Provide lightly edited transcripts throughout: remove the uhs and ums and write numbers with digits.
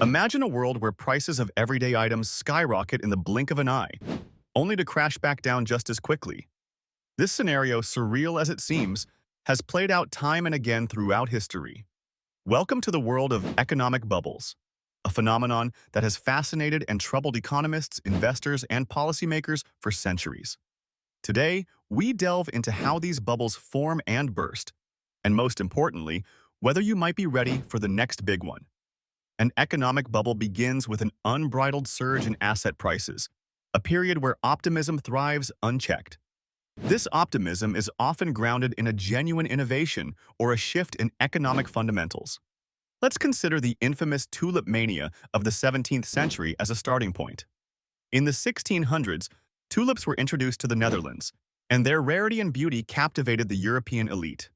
Imagine a world where prices of everyday items skyrocket in the blink of an eye, only to crash back down just as quickly. This scenario, surreal as it seems, has played out time and again throughout history. Welcome to the world of economic bubbles, a phenomenon that has fascinated and troubled economists, investors, and policymakers for centuries. Today, we delve into how these bubbles form and burst, and most importantly, whether you might be ready for the next big one. An economic bubble begins with an unbridled surge in asset prices, a period where optimism thrives unchecked. This optimism is often grounded in a genuine innovation or a shift in economic fundamentals. Let's consider the infamous tulip mania of the 17th century as a starting point. In the 1600s, tulips were introduced to the Netherlands, and their rarity and beauty captivated the European elite.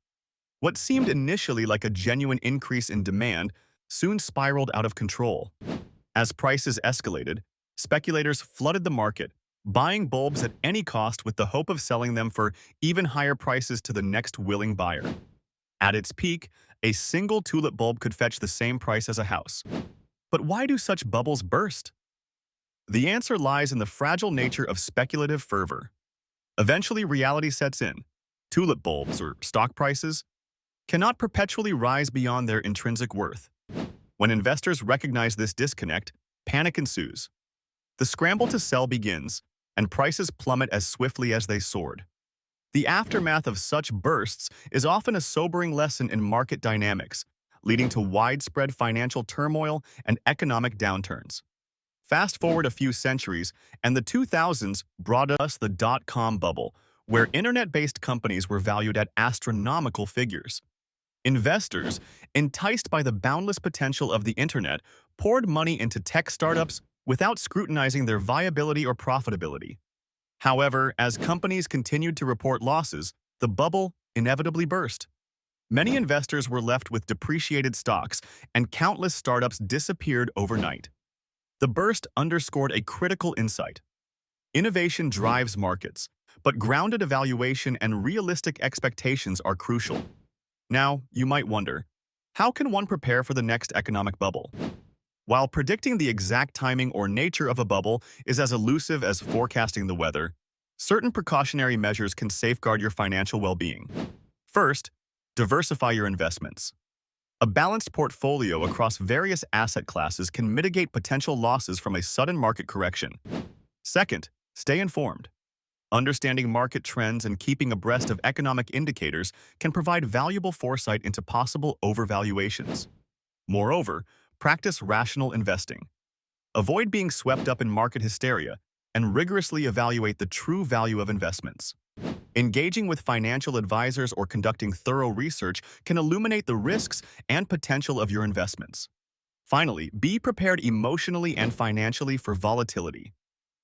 What seemed initially like a genuine increase in demand soon spiraled out of control. As prices escalated, speculators flooded the market, buying bulbs at any cost with the hope of selling them for even higher prices to the next willing buyer. At its peak, a single tulip bulb could fetch the same price as a house. But why do such bubbles burst? The answer lies in the fragile nature of speculative fervor. Eventually, reality sets in. Tulip bulbs, or stock prices, cannot perpetually rise beyond their intrinsic worth. When investors recognize this disconnect, panic ensues. The scramble to sell begins, and prices plummet as swiftly as they soared. The aftermath of such bursts is often a sobering lesson in market dynamics, leading to widespread financial turmoil and economic downturns. Fast forward a few centuries, and the 2000s brought us the dot-com bubble, where internet-based companies were valued at astronomical figures. Investors, enticed by the boundless potential of the internet, poured money into tech startups without scrutinizing their viability or profitability. However, as companies continued to report losses, the bubble inevitably burst. Many investors were left with depreciated stocks, and countless startups disappeared overnight. The burst underscored a critical insight. Innovation drives markets, but grounded evaluation and realistic expectations are crucial. Now, you might wonder, how can one prepare for the next economic bubble? While predicting the exact timing or nature of a bubble is as elusive as forecasting the weather, certain precautionary measures can safeguard your financial well-being. First, diversify your investments. A balanced portfolio across various asset classes can mitigate potential losses from a sudden market correction. Second, stay informed. Understanding market trends and keeping abreast of economic indicators can provide valuable foresight into possible overvaluations. Moreover, practice rational investing. Avoid being swept up in market hysteria and rigorously evaluate the true value of investments. Engaging with financial advisors or conducting thorough research can illuminate the risks and potential of your investments. Finally, be prepared emotionally and financially for volatility.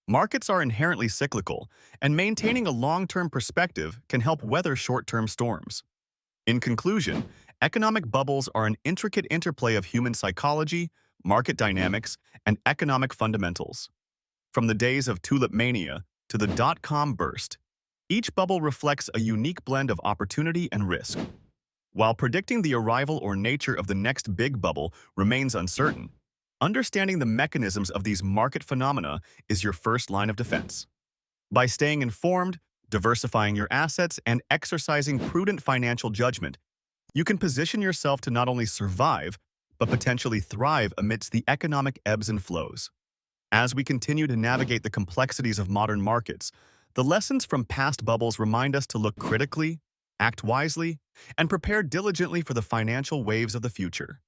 Markets are inherently cyclical, and maintaining a long-term perspective can help weather short-term storms. In conclusion, economic bubbles are an intricate interplay of human psychology, market dynamics, and economic fundamentals. From the days of tulip mania to the dot-com burst, each bubble reflects a unique blend of opportunity and risk. While predicting the arrival or nature of the next big bubble remains uncertain, understanding the mechanisms of these market phenomena is your first line of defense. By staying informed, diversifying your assets, and exercising prudent financial judgment, you can position yourself to not only survive, but potentially thrive amidst the economic ebbs and flows. As we continue to navigate the complexities of modern markets, the lessons from past bubbles remind us to look critically, act wisely, and prepare diligently for the financial waves of the future.